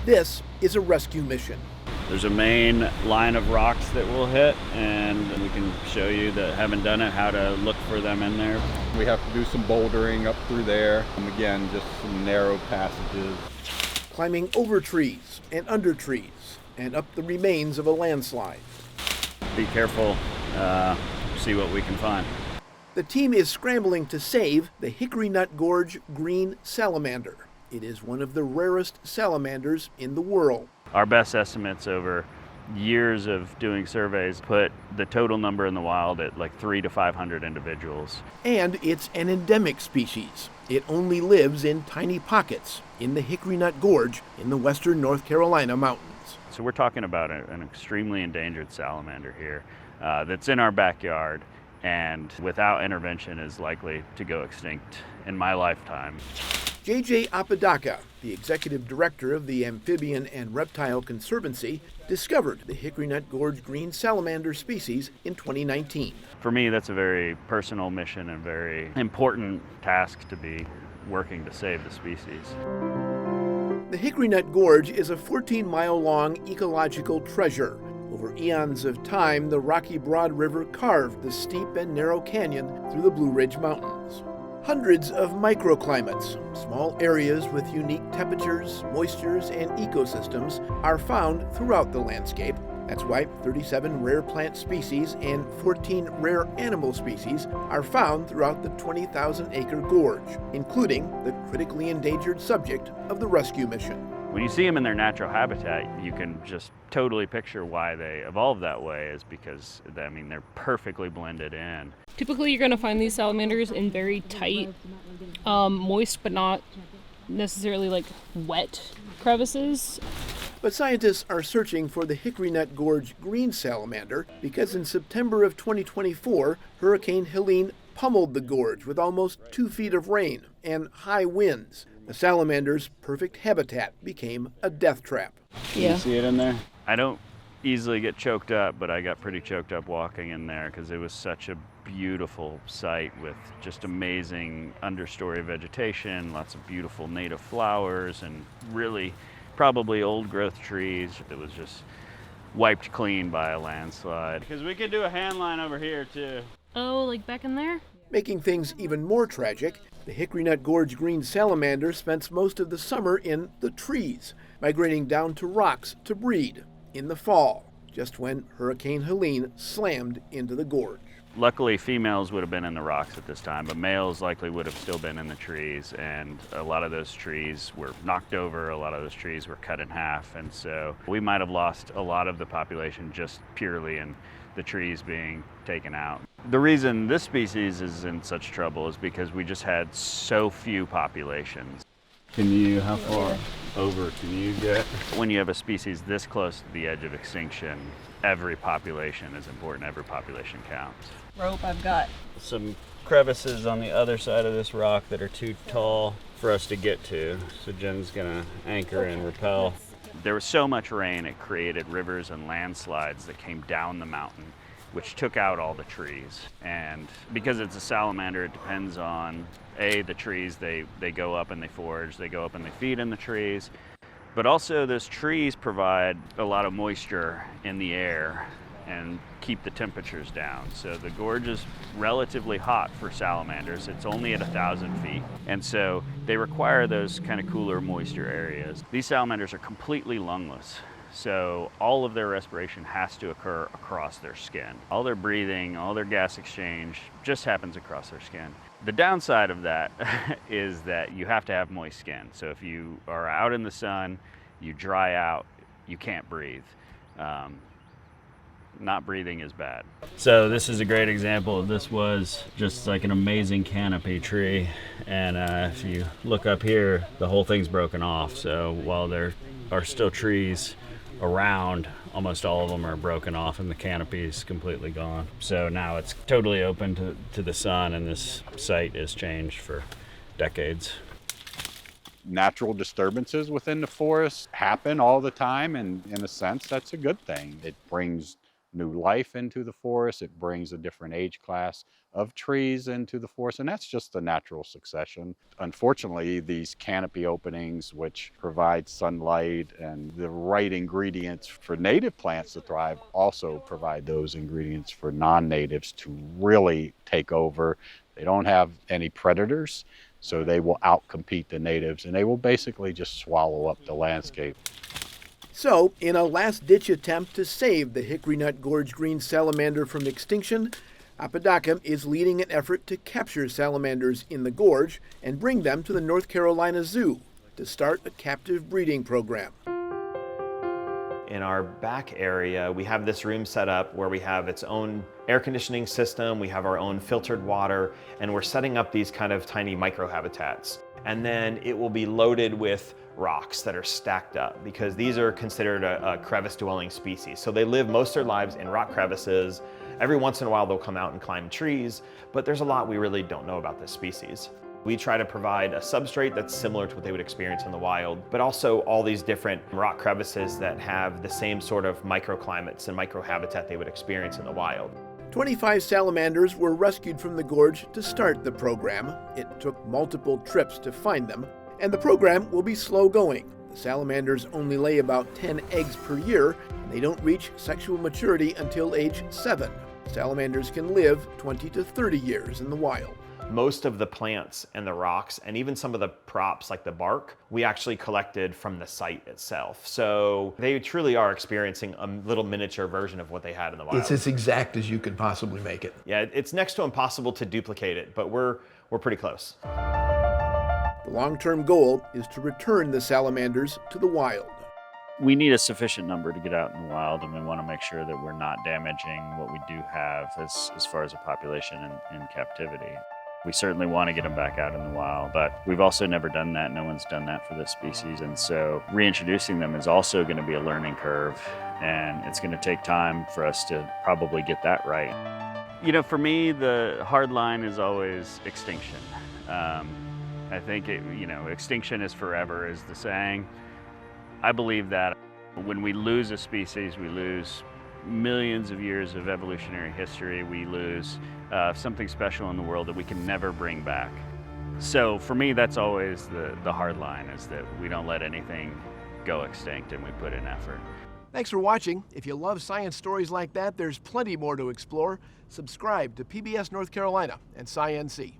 This is a rescue mission. There's a main line of rocks that we'll hit, and we can show you that haven't done it how to look for them in there. We have to do some bouldering up through there. Again, just some narrow passages. Climbing over trees and under trees and up the remains of a landslide. Be careful, see what we can find. The team is scrambling to save the Hickory Nut Gorge green salamander. It is one of the rarest salamanders in the world. Our best estimates over years of doing surveys put the total number in the wild at like 300 to 500 individuals. And it's an endemic species. It only lives in tiny pockets in the Hickory Nut Gorge in the western North Carolina mountains. So we're talking about an extremely endangered salamander here that's in our backyard, and without intervention is likely to go extinct in my lifetime. J.J. Apodaca, the executive director of the Amphibian and Reptile Conservancy, discovered the Hickory Nut Gorge green salamander species in 2019. For me, that's a very personal mission and very important task to be working to save the species. The Hickory Nut Gorge is a 14-mile-long ecological treasure. Over eons of time, the Rocky Broad River carved the steep and narrow canyon through the Blue Ridge Mountains. Hundreds of microclimates, small areas with unique temperatures, moistures, and ecosystems, are found throughout the landscape. That's why 37 rare plant species and 14 rare animal species are found throughout the 20,000-acre gorge, including the critically endangered subject of the rescue mission. When you see them in their natural habitat, you can just totally picture why they evolved that way, is because, I mean, they're perfectly blended in. Typically, you're going to find these salamanders in very tight, moist but not necessarily like wet crevices. But scientists are searching for the Hickory Nut Gorge green salamander because in September of 2024, Hurricane Helene pummeled the gorge with almost 2 feet of rain and high winds. The salamander's perfect habitat became a death trap. You see it in there? I don't easily get choked up, but I got pretty choked up walking in there because it was such a beautiful site with just amazing understory vegetation, lots of beautiful native flowers, and really probably old growth trees that was just wiped clean by a landslide. Because we could do a hand line over here too. Oh, like back in there? Making things even more tragic, the Hickory Nut Gorge green salamander spends most of the summer in the trees, migrating down to rocks to breed in the fall, just when Hurricane Helene slammed into the gorge. Luckily, females would have been in the rocks at this time, but males likely would have still been in the trees, and a lot of those trees were knocked over, a lot of those trees were cut in half, and so we might have lost a lot of the population just purely in the trees being taken out. The reason this species is in such trouble is because we just had so few populations. How far over can you get? When you have a species this close to the edge of extinction, every population is important, every population counts. Rope I've got. Some crevices on the other side of this rock that are too tall for us to get to, so Jen's gonna anchor and rappel. There was so much rain, it created rivers and landslides that came down the mountain, which took out all the trees. And because it's a salamander, it depends on, the trees, they go up and they forage, they go up and they feed in the trees. But also those trees provide a lot of moisture in the air and keep the temperatures down. So the gorge is relatively hot for salamanders. It's only at 1,000 feet. And so they require those kind of cooler, moisture areas. These salamanders are completely lungless. So all of their respiration has to occur across their skin. All their breathing, all their gas exchange just happens across their skin. The downside of that is that you have to have moist skin. So if you are out in the sun, you dry out, you can't breathe. Not breathing is bad. So this is a great example. This was just like an amazing canopy tree. And if you look up here, the whole thing's broken off. So while there are still trees around, almost all of them are broken off and the canopy is completely gone. So now it's totally open to the sun, and this site is changed for decades. Natural disturbances within the forest happen all the time, and in a sense, that's a good thing. It brings new life into the forest. It brings a different age class of trees into the forest, and that's just a natural succession. Unfortunately, these canopy openings, which provide sunlight and the right ingredients for native plants to thrive, also provide those ingredients for non-natives to really take over. They don't have any predators, so they will outcompete the natives, and they will basically just swallow up the landscape. So, in a last-ditch attempt to save the Hickory Nut Gorge green salamander from extinction, Apodaca is leading an effort to capture salamanders in the gorge and bring them to the North Carolina Zoo to start a captive breeding program. In our back area, we have this room set up where we have its own air conditioning system, we have our own filtered water, and we're setting up these kind of tiny microhabitats. And then it will be loaded with rocks that are stacked up because these are considered a crevice-dwelling species. So they live most of their lives in rock crevices. Every once in a while they'll come out and climb trees, but there's a lot we really don't know about this species. We try to provide a substrate that's similar to what they would experience in the wild, but also all these different rock crevices that have the same sort of microclimates and microhabitat they would experience in the wild. 25 salamanders were rescued from the gorge to start the program. It took multiple trips to find them, and the program will be slow going. The salamanders only lay about 10 eggs per year, and they don't reach sexual maturity until age 7. Salamanders can live 20 to 30 years in the wild. Most of the plants and the rocks and even some of the props like the bark, we actually collected from the site itself. So they truly are experiencing a little miniature version of what they had in the wild. It's as exact as you can possibly make it. Yeah, it's next to impossible to duplicate it, but we're pretty close. The long-term goal is to return the salamanders to the wild. We need a sufficient number to get out in the wild, and we want to make sure that we're not damaging what we do have as far as a population in captivity. We certainly want to get them back out in the wild, but we've also never done that. No one's done that for this species, and so reintroducing them is also going to be a learning curve, and it's going to take time for us to probably get that right. You know, for me, the hard line is always extinction. I think, extinction is forever is the saying. I believe that when we lose a species, we lose millions of years of evolutionary history. We lose something special in the world that we can never bring back. So for me, that's always the hard line, is that we don't let anything go extinct and we put in effort. Thanks for watching. If you love science stories like that, there's plenty more to explore. Subscribe to PBS North Carolina and SciNC.